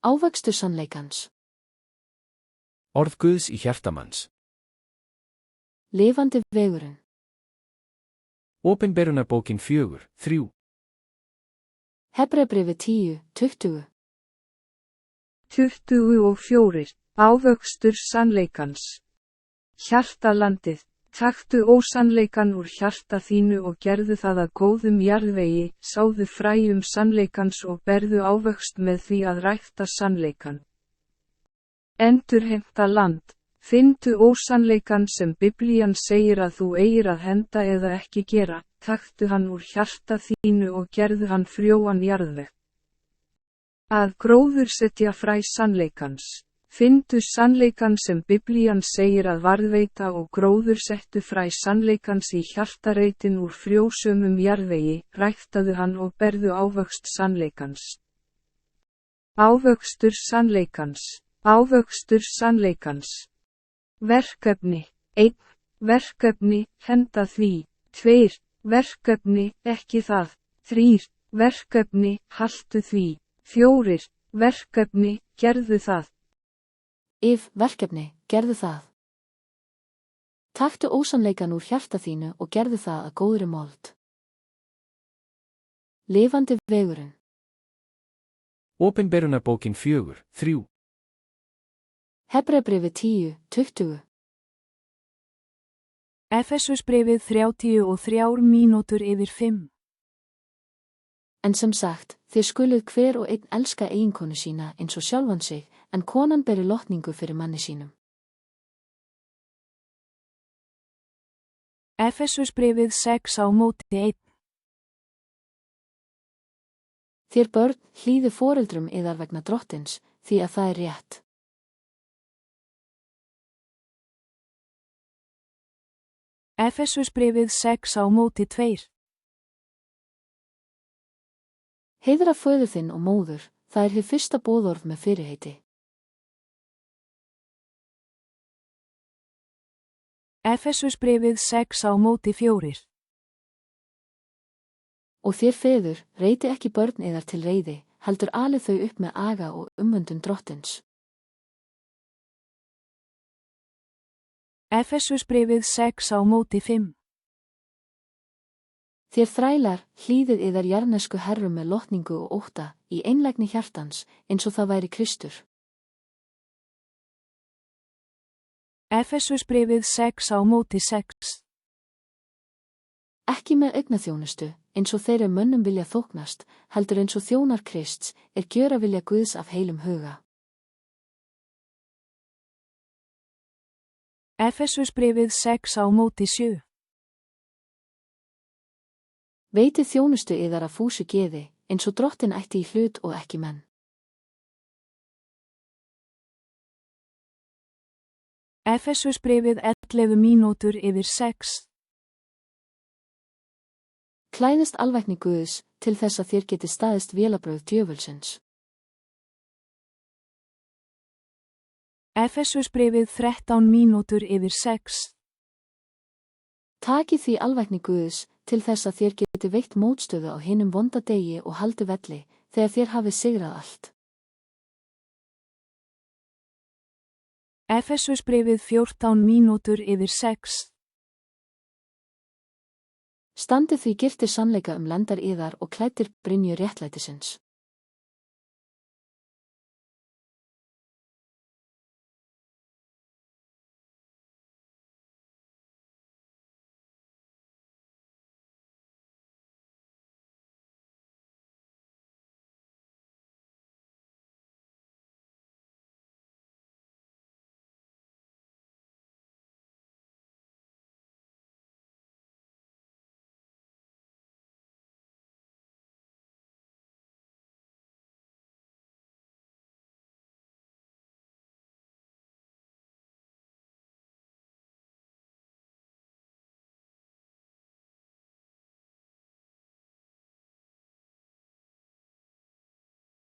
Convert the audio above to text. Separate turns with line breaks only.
Ávöxtur sannleikans.
Orð Guðs í hjarta manns.
Lifandi vegurinn.
Opinberunarbókin 4:3.
Hebreabréfið 10:20.
24. Ávöxtur sannleikans. Hjartalandið, taktu ósannleikan úr hjarta þínu og gerðu það að góðum jarðvegi, sáðu fræjum sannleikans og berðu ávöxt með því að rækta sannleikan. Endurheimta land, finndu ósannleikan sem Biblían segir að þú eigir að henda eða ekki gera, taktu hann úr hjarta þínu og gerðu hann frjóan jarðveg. Að gróðursetja fræ sannleikans. Finndu sannleikan sem Biblían segir að varðveita og gróðursettu fræ sannleikans í hjartareitin úr frjósömum jarðvegi, ræktaðu hann og berðu ávöxt sannleikans. Ávöxtur sannleikans. Ávöxtur sannleikans. Verkefni. 1. Verkefni, henda því. 2. Verkefni, ekki það. 3. Verkefni, haltu því. 4. Verkefni, gerðu það.
Verkefni, gerðu það. Taktu ósannleikan úr hjarta þínu og gerðu það að góðri mold. Lifandi vegurinn.
Opinberunarbókin 4:3.
Hebreabréfið 10:20.
Efesusbréfið 33 mínútur yfir 5.
En sem sagt, þið skuluð hver og einn elska eiginkonu sína eins og sjálfan sig, en konan beri lotningu fyrir manni sínum.
Efesusbréfið 6:1.
Þér börn, hlýði foreldrum yðar vegna drottins, því að það er rétt.
Efesusbréfið 6:2.
Heiðra föður þinn og móður, það er hið fyrsta boðorð með fyrirheiti.
Efesusbréfið 6:4.
Og þér feður, reyti ekki börn yðar til reiði, heldur alið þau upp með aga og umvöndun drottins.
Efesusbréfið 6:5.
Þér þrælar, hlýðið yðar jarðnesku herrum með lotningu og ótta, í einlægni hjartans, eins og það væri Kristur.
Efesusbréfið 6:6.
Ekki með augnaþjónustu, eins og þeir mönnum vilja þóknast, heldur eins og þjónar Krists, gjöra vilja Guðs af heilum huga.
Efesusbréfið 6:7.
Veitið þjónustu yðar af fúsu geði, eins og drottin ætti í hlut og ekki menn.
Efesusbréfið 11 mínútur yfir 6.
Klæðist alvætni Guðs, til þess að þér geti staðist vélabrögð djöfulsins.
Efesusbréfið 13 mínútur yfir 6.
Takið því alvætni Guðs, til þess að þér geti veitt mótstöðu á hinum vonda degi og haldi velli, þegar þér hafið sigrað allt.
Efesusbréfið 14 mínútur yfir 6.
Standið því girtir sannleika lendar yðar og klæddir brynju réttlætisins.